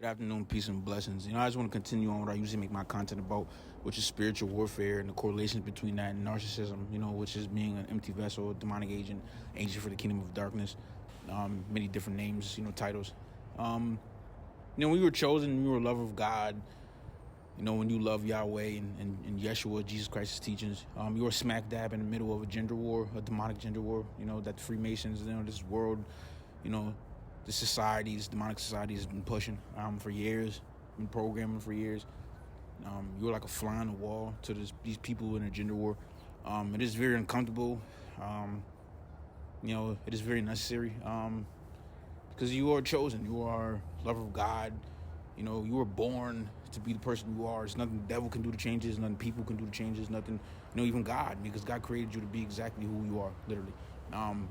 Good afternoon, peace and blessings. I just want to continue on what I usually make my content about, which is spiritual warfare and the correlations between that and narcissism, which is being an empty vessel, a demonic agent, agent for the kingdom of darkness, many different names, titles. We were chosen, we were love of God. When you love Yahweh and Yeshua, Jesus Christ's teachings, you are smack dab in the middle of a gender war, a demonic gender war, that the Freemasons, this world, the societies, demonic society has been pushing for years, been programming for years. You're like a fly on the wall to these people in a gender war. It is very uncomfortable. It is very necessary because you are chosen. You are lover of God. You were born to be the person you are. There's nothing the devil can do to change this, nothing people can do to change this, nothing, even God, because God created you to be exactly who you are, literally.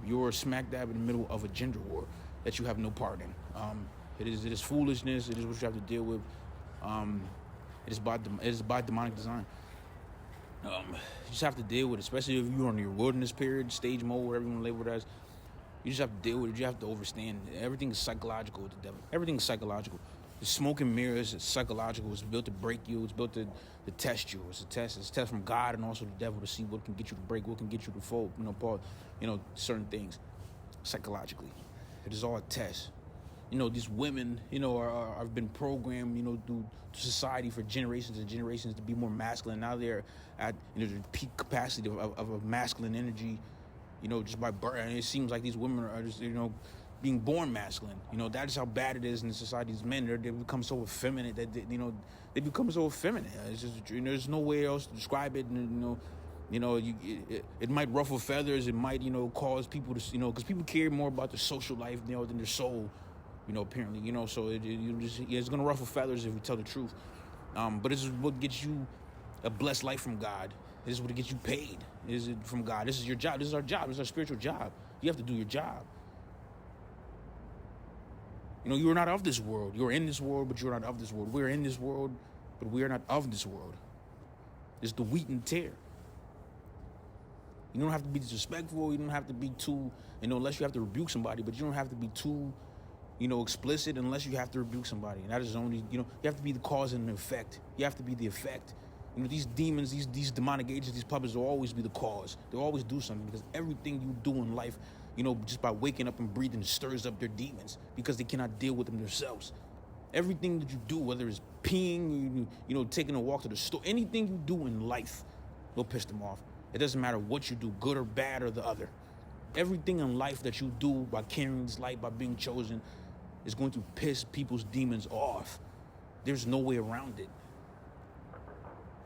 You're smack dab in the middle of a gender war that you have no part in. It is foolishness. It is what you have to deal with. It is by demonic design. You just have to deal with it, especially if you're on your wilderness period, stage mode, whatever you want to label it as. You just have to deal with it. You have to understand. Everything is psychological with the devil. Everything is psychological. The smoke and mirrors, it's psychological. It's built to break you. It's built to test you. It's a test. It's a test from God and also the devil to see what can get you to break, what can get you to fold. Certain things psychologically. It is all a test. These women, have been programmed, through society for generations and generations to be more masculine. Now they're at the peak capacity of a masculine energy, just by birth. And it seems like these women are just, being born masculine. That is how bad it is in society. These men, they become so effeminate that they become so effeminate. It's just, there's no way else to describe it. It might ruffle feathers. It might, cause people to, because people care more about their social life, than their soul, apparently, so it's going to ruffle feathers if we tell the truth. But this is what gets you a blessed life from God. This is what gets you paid. Is it from God? This is your job. This is our job. This is our spiritual job. You have to do your job. You are not of this world. You're in this world, but you're not of this world. We're in this world, but we are not of this world. It's the wheat and tear. You don't have to be disrespectful. You don't have to be too, unless you have to rebuke somebody, but you don't have to be too, explicit unless you have to rebuke somebody. And that is only, you have to be the cause and the effect. You have to be the effect. These demons, these demonic agents, these puppets will always be the cause. They'll always do something because everything you do in life, just by waking up and breathing stirs up their demons because they cannot deal with them themselves. Everything that you do, whether it's peeing, taking a walk to the store, anything you do in life will piss them off. It doesn't matter what you do, good or bad or the other. Everything in life that you do by carrying this light, by being chosen, is going to piss people's demons off. There's no way around it.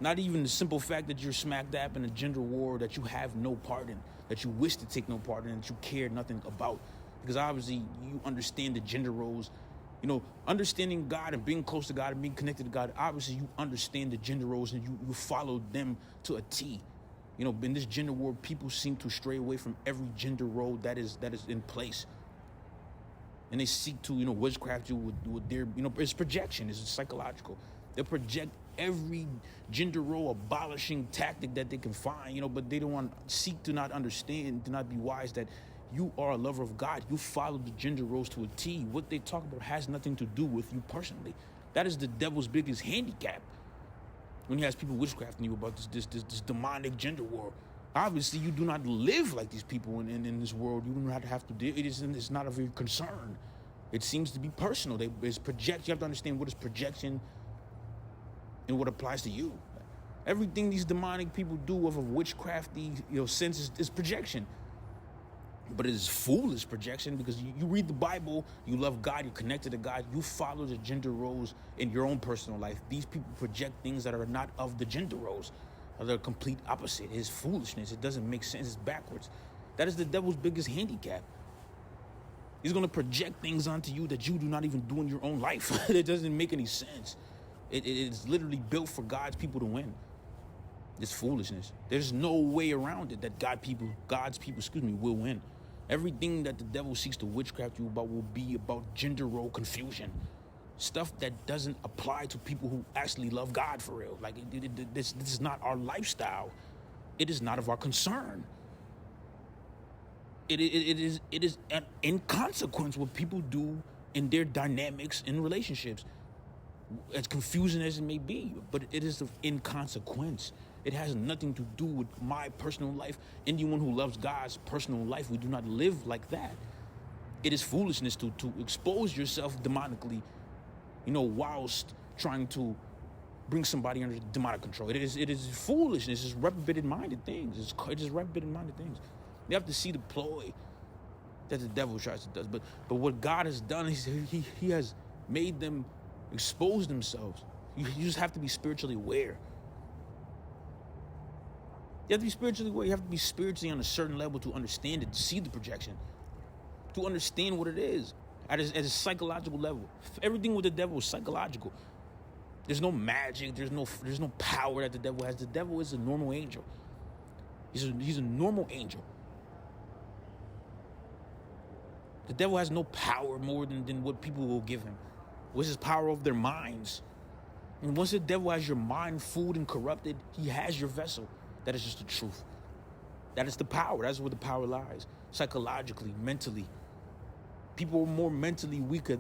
Not even the simple fact that you're smack dab in a gender war that you have no part in, that you wish to take no part in, that you care nothing about. Because obviously you understand the gender roles. Understanding God and being close to God and being connected to God, obviously you understand the gender roles and you follow them to a T. In this gender war, people seem to stray away from every gender role that is in place. And they seek to, witchcraft you with their, it's projection, it's psychological. They project every gender role abolishing tactic that they can find, but they don't seek to not understand, to not be wise that you are a lover of God. You follow the gender roles to a T. What they talk about has nothing to do with you personally. That is the devil's biggest handicap. When he has people witchcrafting you about this demonic gender war. Obviously, you do not live like these people in this world. You do not have to deal. It's not of your concern. It seems to be personal. It's project. You have to understand what is projection and what applies to you. Everything these demonic people do of a witchcrafty sense is projection. But it is foolish projection because you read the Bible, you love God, you're connected to God, you follow the gender roles in your own personal life. These people project things that are not of the gender roles. They're complete opposite. It is foolishness. It doesn't make sense. It's backwards. That is the devil's biggest handicap. He's going to project things onto you that you do not even do in your own life. It doesn't make any sense. It is literally built for God's people to win. It's foolishness. There's no way around it that God's people, will win. Everything that the devil seeks to witchcraft you about will be about gender role confusion. Stuff that doesn't apply to people who actually love God for real. Like, this is not our lifestyle. It is not of our concern. It is an inconsequence what people do in their dynamics in relationships. as confusing as it may be, but it is of inconsequence. It has nothing to do with my personal life. Anyone who loves God's personal life, we do not live like that. It is foolishness to expose yourself demonically, whilst trying to bring somebody under demonic control. It is foolishness. It's reprobate-minded things. It is reprobate-minded things. You have to see the ploy that the devil tries to do. But what God has done is he has made them expose themselves. You just have to be spiritually aware. You have to be spiritually aware. You have to be spiritually on a certain level to understand it, to see the projection, to understand what it is at a psychological level. Everything with the devil is psychological. There's no magic. There's no power that the devil has. The devil is a normal angel. He's a normal angel. The devil has no power more than what people will give him, which is power of their minds. And once the devil has your mind fooled and corrupted, he has your vessel. That is just the truth. That is the power. That's where the power lies. Psychologically, mentally. People are more mentally weaker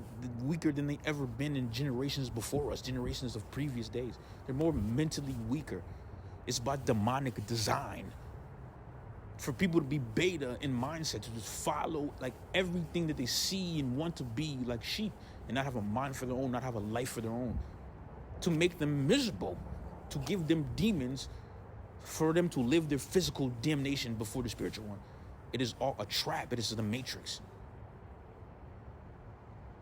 than they ever been in generations before us, generations of previous days. They're more mentally weaker. It's by demonic design. For people to be beta in mindset, to just follow like everything that they see and want to be like sheep and not have a mind for their own, not have a life for their own. To make them miserable, to give them demons, for them to live their physical damnation before the spiritual one. It is all a trap. It is the matrix.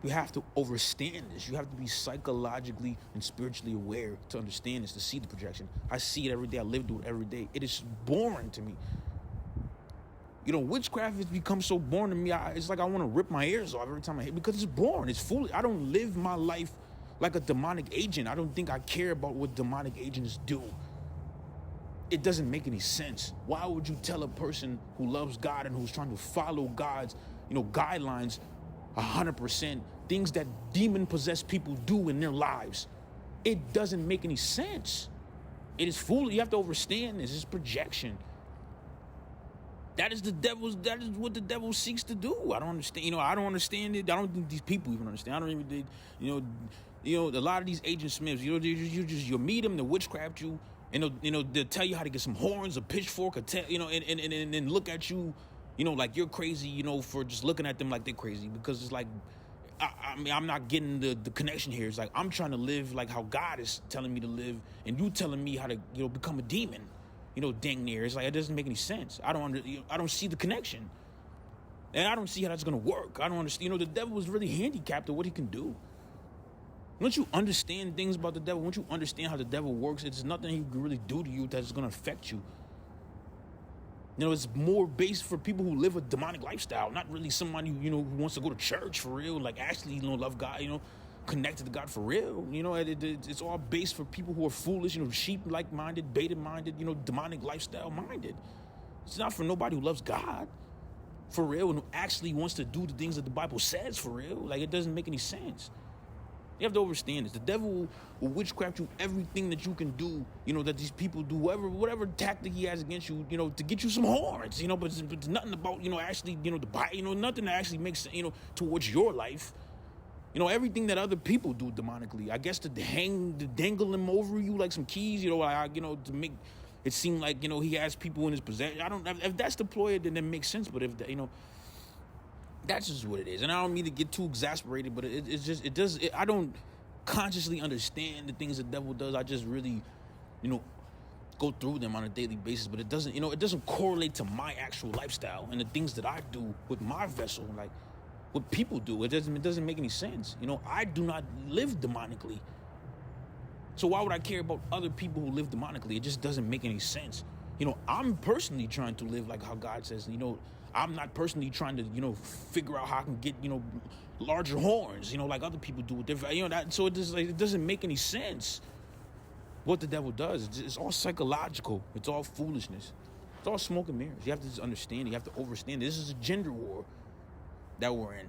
You have to understand this. You have to be psychologically and spiritually aware to understand this, to see the projection. I see it every day. I live through it every day. It is boring to me. Witchcraft has become so boring to me. It's like I want to rip my ears off every time I hear it because it's boring. It's foolish. I don't live my life like a demonic agent. I don't think I care about what demonic agents do. It doesn't make any sense. Why would you tell a person who loves God and who's trying to follow God's, guidelines 100%, things that demon-possessed people do in their lives? It doesn't make any sense. It is foolish. You have to understand this. It's projection. That is what the devil seeks to do. I don't understand. I don't understand it. I don't think these people even understand. I don't even think, a lot of these Agent Smiths, you'll meet them, they'll witchcraft you, and they'll tell you how to get some horns, a pitchfork, and look at you, like you're crazy, for just looking at them like they're crazy. Because it's like, I'm not getting the connection here. It's like, I'm trying to live like how God is telling me to live, and you telling me how to, become a demon. Dang near. It's like, it doesn't make any sense. I don't see the connection. And I don't see how that's going to work. I don't understand. The devil is really handicapped at what he can do. Once you understand things about the devil, once you understand how the devil works, it's nothing he can really do to you that's going to affect you. It's more based for people who live a demonic lifestyle, not really somebody, who wants to go to church for real, like actually, love God, connected to God for real. It's all based for people who are foolish, sheep-like minded, beta-minded, demonic lifestyle-minded. It's not for nobody who loves God for real and who actually wants to do the things that the Bible says for real. Like, it doesn't make any sense. You have to understand this. The devil will witchcraft you everything that you can do, that these people do, whatever tactic he has against you, to get you some horns, but it's nothing about, actually, the Bible, nothing that actually makes, towards your life. Everything that other people do demonically, I guess to dangle him over you like some keys, to make it seem like, he has people in his possession. If that's the ploy, then it makes sense. But if, that's just what it is. And I don't mean to get too exasperated, but I don't consciously understand the things the devil does. I just really, go through them on a daily basis. But it doesn't correlate to my actual lifestyle and the things that I do with my vessel, like what people do. It doesn't make any sense. I do not live demonically. So why would I care about other people who live demonically? It just doesn't make any sense. I'm personally trying to live like how God says. I'm not personally trying to, figure out how I can get, larger horns, like other people do with their, so it doesn't make any sense what the devil does. It's all psychological. It's all foolishness. It's all smoke and mirrors. You have to just understand. You have to understand. This is a gender war that we're in.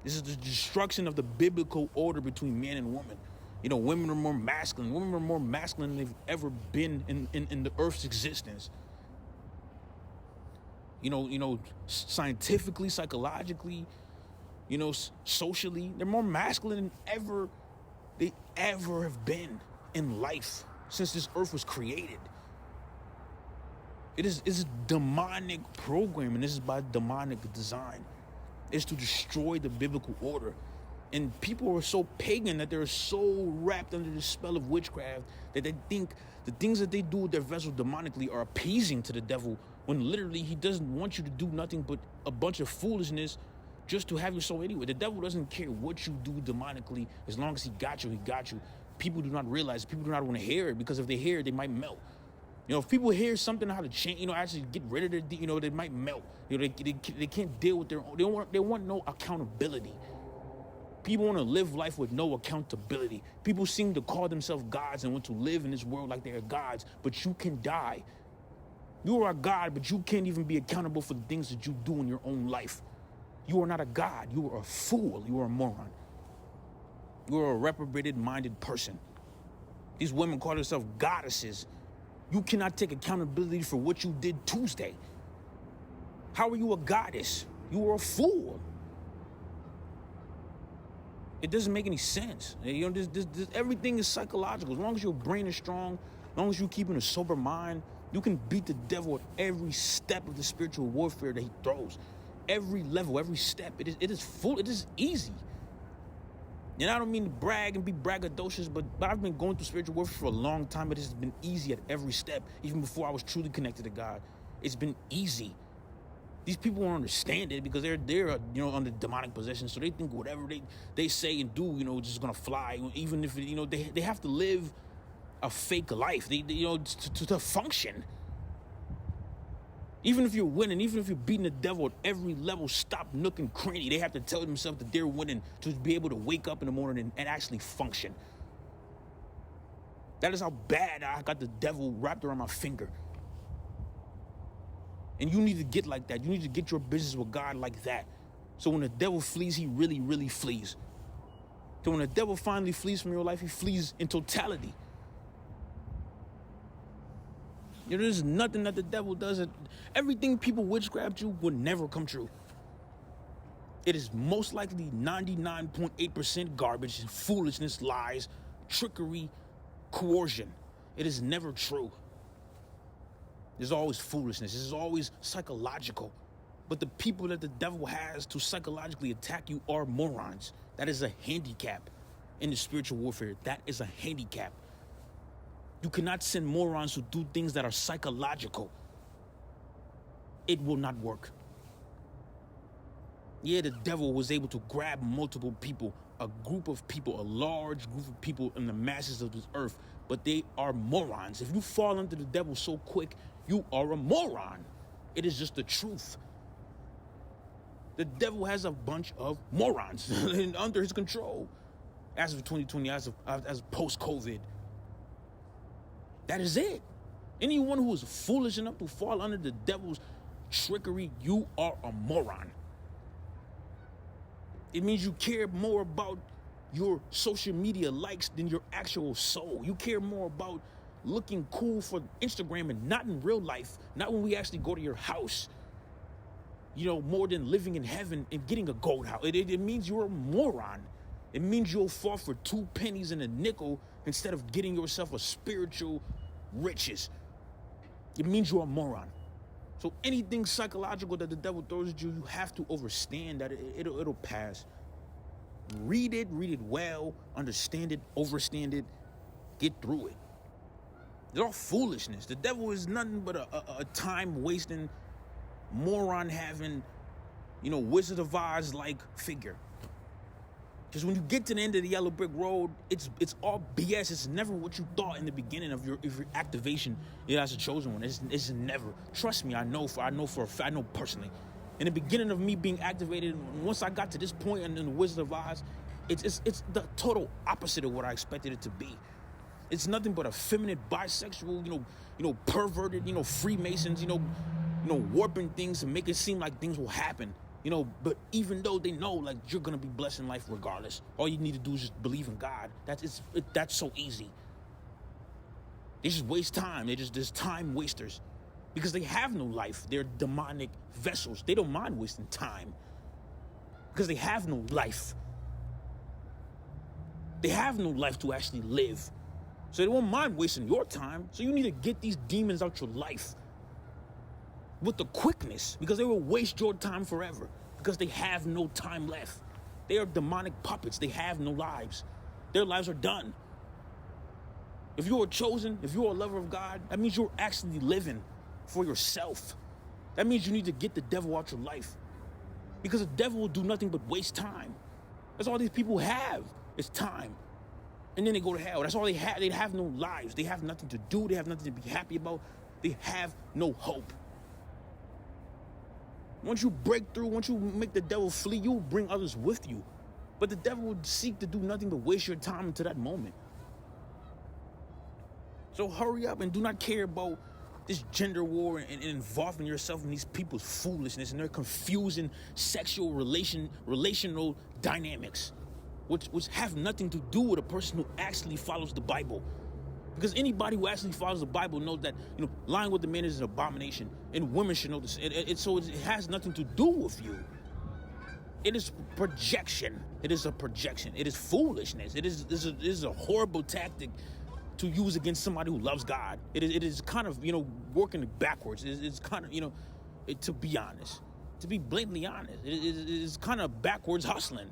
This is the destruction of the biblical order between man and woman. Women are more masculine. Women are more masculine than they've ever been in the earth's existence. Scientifically, psychologically, socially, they're more masculine than ever they ever have been in life since this earth was created. It's a demonic program, and this is by demonic design. It's to destroy the biblical order. And people are so pagan that they're so wrapped under the spell of witchcraft that they think the things that they do with their vessel demonically are appeasing to the devil, when literally he doesn't want you to do nothing but a bunch of foolishness just to have your soul anyway. The devil doesn't care what you do demonically. As long as he got you, he got you. People do not realize, people do not want to hear it, because if they hear it, they might melt. If people hear something how to change, actually get rid of their, they might melt. They can't deal with their own. They want no accountability. People want to live life with no accountability. People seem to call themselves gods and want to live in this world like they're gods, but you can die. You are a god, but you can't even be accountable for the things that you do in your own life. You are not a god. You are a fool. You are a moron. You are a reprobated-minded person. These women call themselves goddesses. You cannot take accountability for what you did Tuesday. How are you a goddess? You are a fool. It doesn't make any sense. Everything is psychological. As long as your brain is strong, as long as you keep in a sober mind, you can beat the devil at every step of the spiritual warfare that he throws. Every level, every step. It is easy. And I don't mean to brag and be braggadocious, but I've been going through spiritual warfare for a long time. It has been easy at every step, even before I was truly connected to God. It's been easy. These people don't understand it because they're under demonic possession, so they think whatever they say and do, just gonna fly. Even if they have to live a fake life, to function. Even if you're winning, even if you're beating the devil at every level, stop, nook, and cranny, they have to tell themselves that they're winning to be able to wake up in the morning and actually function. That is how bad I got the devil wrapped around my finger. And you need to get like that. You need to get your business with God like that. So when the devil flees, he really, really flees. So when the devil finally flees from your life, he flees in totality. There's nothing that the devil does. Everything people witchcraft you will never come true. It is most likely 99.8% garbage, foolishness, lies, trickery, coercion. It is never true. There's always foolishness. This is always psychological. But the people that the devil has to psychologically attack you are morons. That is a handicap in the spiritual warfare. That is a handicap. You cannot send morons to do things that are psychological. It will not work. Yeah, the devil was able to grab multiple people, a group of people, a large group of people in the masses of this earth, but they are morons. If you fall under the devil so quick, you are a moron. It is just the truth. The devil has a bunch of morons under his control. As of 2020, as post-COVID. That is it. Anyone who is foolish enough to fall under the devil's trickery, you are a moron. It means you care more about your social media likes than your actual soul. You care more about looking cool for Instagram and not in real life, not when we actually go to your house. More than living in heaven and getting a gold house. It means you're a moron. It means you'll fall for 2 pennies and a nickel instead of getting yourself a spiritual riches. It means you're a moron. So anything psychological that the devil throws at you, you have to understand that it'll pass. Read it well, understand it, overstand it, get through it. It's all foolishness. The devil is nothing but a time-wasting, moron-having, Wizard of Oz-like figure. Because when you get to the end of the yellow brick road, it's all BS. It's never what you thought in the beginning of your activation as a chosen one. It's never. Trust me, I know personally. In the beginning of me being activated, once I got to this point in the Wizard of Oz, it's the total opposite of what I expected it to be. It's nothing but effeminate, bisexual, perverted, Freemasons, warping things to make it seem like things will happen. But even though they know, like, you're going to be blessed in life regardless, all you need to do is just believe in God. That's so easy. They just waste time. They're just time wasters because they have no life. They're demonic vessels. They don't mind wasting time because they have no life. They have no life to actually live. So they won't mind wasting your time. So you need to get these demons out your life with the quickness, because they will waste your time forever because they have no time left. They are demonic puppets. They have no lives. Their lives are done. If you are chosen, if you're a lover of God, that means you're actually living for yourself. That means you need to get the devil out your life, because the devil will do nothing but waste time. That's all these people have, is time. And then they go to hell. That's all they have. They have no lives. They have nothing to do. They have nothing to be happy about. They have no hope. Once you break through, once you make the devil flee, you will bring others with you. But the devil will seek to do nothing but waste your time until that moment. So hurry up and do not care about this gender war and involving yourself in these people's foolishness and their confusing sexual relational dynamics, which have nothing to do with a person who actually follows the Bible. Because anybody who actually follows the Bible knows that, lying with the men is an abomination, and women should know this. So it has nothing to do with you. It is projection. It is a projection. It is foolishness. It is a horrible tactic to use against somebody who loves God. It is kind of, working backwards. It's kind of, to be honest, to be blatantly honest, it is kind of backwards hustling.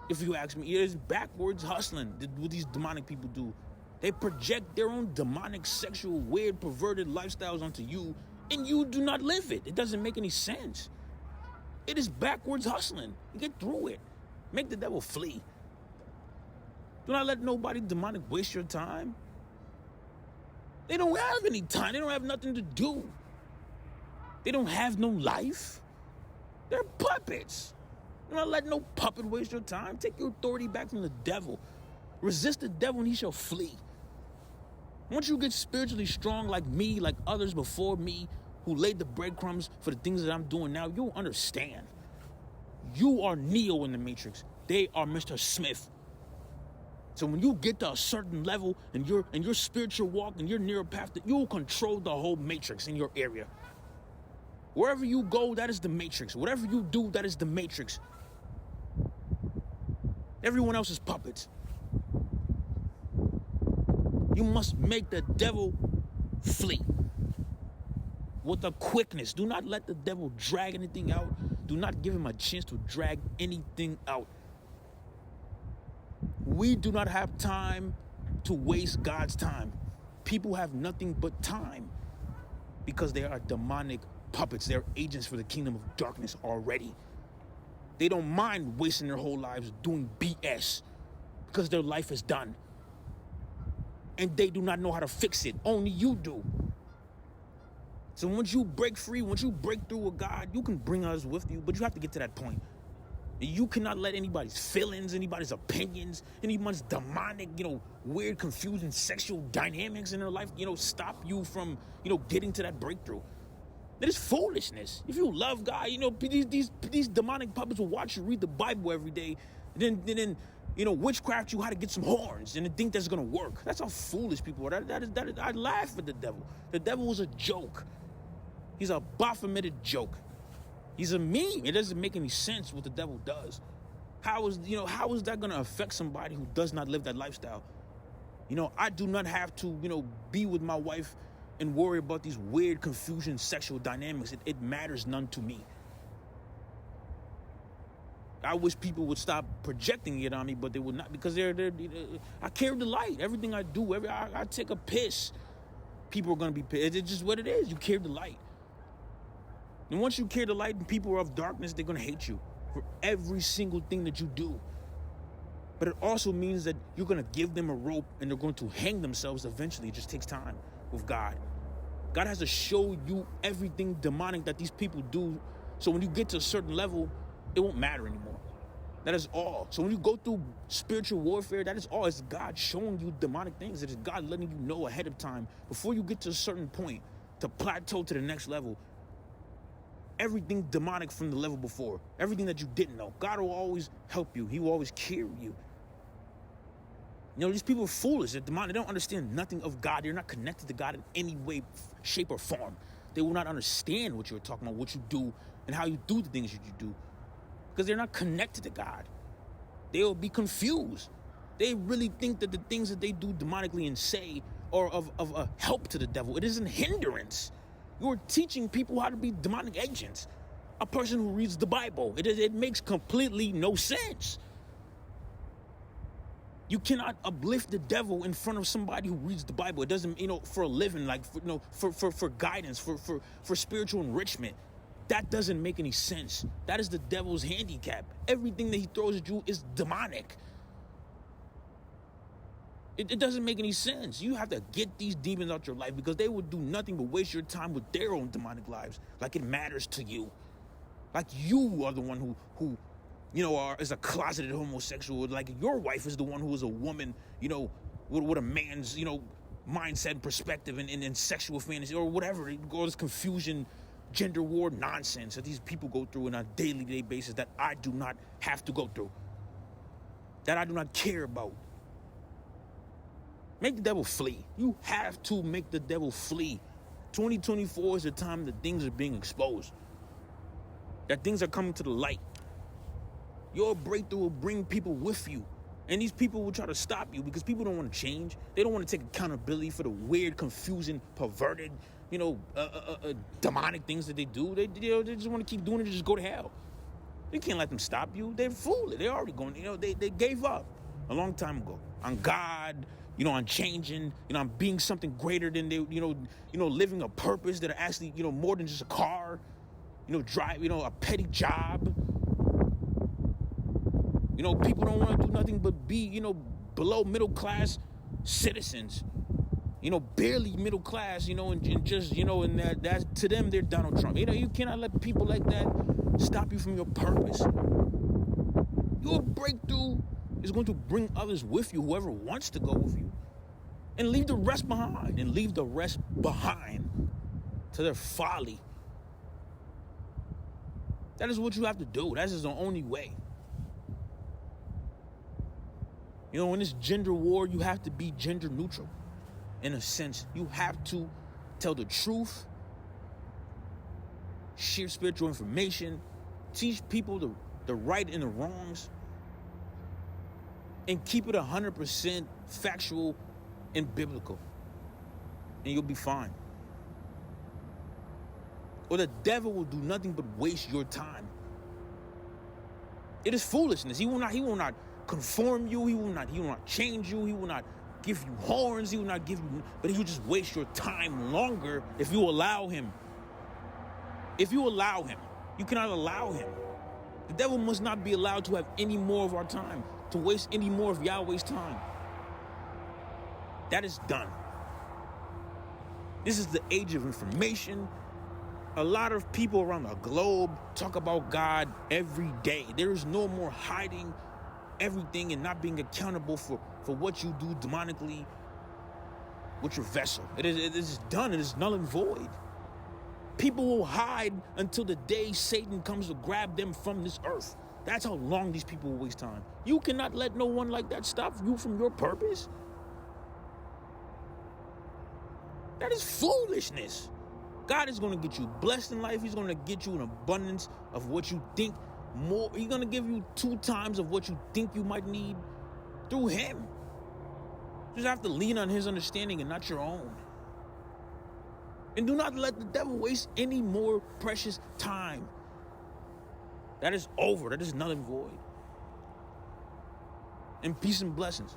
If you ask me, it is backwards hustling what these demonic people do. They project their own demonic, sexual, weird, perverted lifestyles onto you, and you do not live it. It doesn't make any sense. It is backwards hustling. Get through it. Make the devil flee. Do not let nobody demonic waste your time. They don't have any time. They don't have nothing to do. They don't have no life. They're puppets. Do not let no puppet waste your time. Take your authority back from the devil. Resist the devil and he shall flee. Once you get spiritually strong like me, like others before me, who laid the breadcrumbs for the things that I'm doing now, you'll understand. You are Neo in the Matrix. They are Mr. Smith. So when you get to a certain level in your spiritual walk and your near path, you'll control the whole Matrix in your area. Wherever you go, that is the Matrix. Whatever you do, that is the Matrix. Everyone else is puppets. You must make the devil flee with a quickness. Do not let the devil drag anything out. Do not give him a chance to drag anything out. We do not have time to waste God's time. People have nothing but time because they are demonic puppets. They're agents for the kingdom of darkness already. They don't mind wasting their whole lives doing BS because their life is done. And they do not know how to fix it. Only you do. So once you break free, once you break through with God, you can bring others with you, but you have to get to that point. You cannot let anybody's feelings, anybody's opinions, anybody's demonic, weird, confusing sexual dynamics in their life, stop you from, getting to that breakthrough. That is foolishness. If you love God, these demonic puppets will watch you read the Bible every day, and then witchcraft you how to get some horns and think that's gonna work. That's how foolish people are. That is. I laugh at the devil. The devil was a joke. He's a Baphometed joke. He's a meme. It doesn't make any sense what the devil does. How is that gonna affect somebody who does not live that lifestyle? I do not have to, be with my wife and worry about these weird confusion sexual dynamics. It matters none to me. I wish people would stop projecting it on me, but they would not, because I carry the light. Everything I do, I take a piss, people are going to be pissed. It's just what it is. You carry the light. And once you carry the light and people are of darkness, they're going to hate you for every single thing that you do. But it also means that you're going to give them a rope and they're going to hang themselves eventually. It just takes time with God. God has to show you everything demonic that these people do. So when you get to a certain level, it won't matter anymore. That is all. So when you go through spiritual warfare, that is all. It's God showing you demonic things. It is God letting you know ahead of time before you get to a certain point to plateau to the next level. Everything demonic from the level before, everything that you didn't know, God will always help you. He will always carry you. These people are foolish. They're demonic. They don't understand nothing of God. They're not connected to God in any way, shape, or form. They will not understand what you're talking about, what you do, and how you do the things that you do, because they're not connected to God. They'll be confused. They really think that the things that they do demonically and say are of a help to the devil. It is a hindrance. You're teaching people how to be demonic agents. A person who reads the Bible. It makes completely no sense. You cannot uplift the devil in front of somebody who reads the Bible. It doesn't, for a living, like, for guidance, for spiritual enrichment. That doesn't make any sense. That is the devil's handicap. Everything that he throws at you is demonic. It doesn't make any sense. You have to get these demons out your life, because they will do nothing but waste your time with their own demonic lives. Like it matters to you. Like you are the one who is a closeted homosexual. Like your wife is the one who is a woman, with a man's, mindset and perspective and sexual fantasy or whatever. All this confusion, gender war nonsense that these people go through on a daily basis that I do not have to go through. That I do not care about. Make the devil flee. You have to make the devil flee. 2024 is the time that things are being exposed. That things are coming to the light. Your breakthrough will bring people with you. And these people will try to stop you because people don't want to change. They don't want to take accountability for the weird, confusing, perverted, demonic things that they do. They just want to keep doing it and just go to hell. You can't let them stop you. They're foolish. They're already going, they gave up a long time ago on God, on changing, on being something greater than they, living a purpose that are actually, more than just a car, drive, a petty job. People don't want to do nothing but be, below middle class citizens, barely middle class, and just, and that to them, they're Donald Trump. You cannot let people like that stop you from your purpose. Your breakthrough is going to bring others with you, whoever wants to go with you, and leave the rest behind, to their folly. That is what you have to do. That is the only way. In this gender war, you have to be gender neutral. In a sense, you have to tell the truth, share spiritual information, teach people the right and the wrongs, and keep it 100% factual and biblical. And you'll be fine. Or the devil will do nothing but waste your time. It is foolishness. He will not conform you. He will not change you. He will not give you horns. He will not give you, but he will just waste your time longer if you allow him. If you allow him, you cannot allow him. The devil must not be allowed to have any more of our time, to waste any more of Yahweh's time. That is done. This is the age of information. A lot of people around the globe talk about God every day. There is no more hiding everything and not being accountable for what you do demonically with your vessel. It is done. It is null and void. People will hide until the day Satan comes to grab them from this earth. That's how long these people will waste time. You cannot let no one like that stop you from your purpose. That is foolishness. God is going to get you blessed in life. He's going to get you an abundance of what you think more. He's going to give you 2 times of what you think you might need through him. You just have to lean on his understanding and not your own. And do not let the devil waste any more precious time. That is over. That is null and void. And peace and blessings.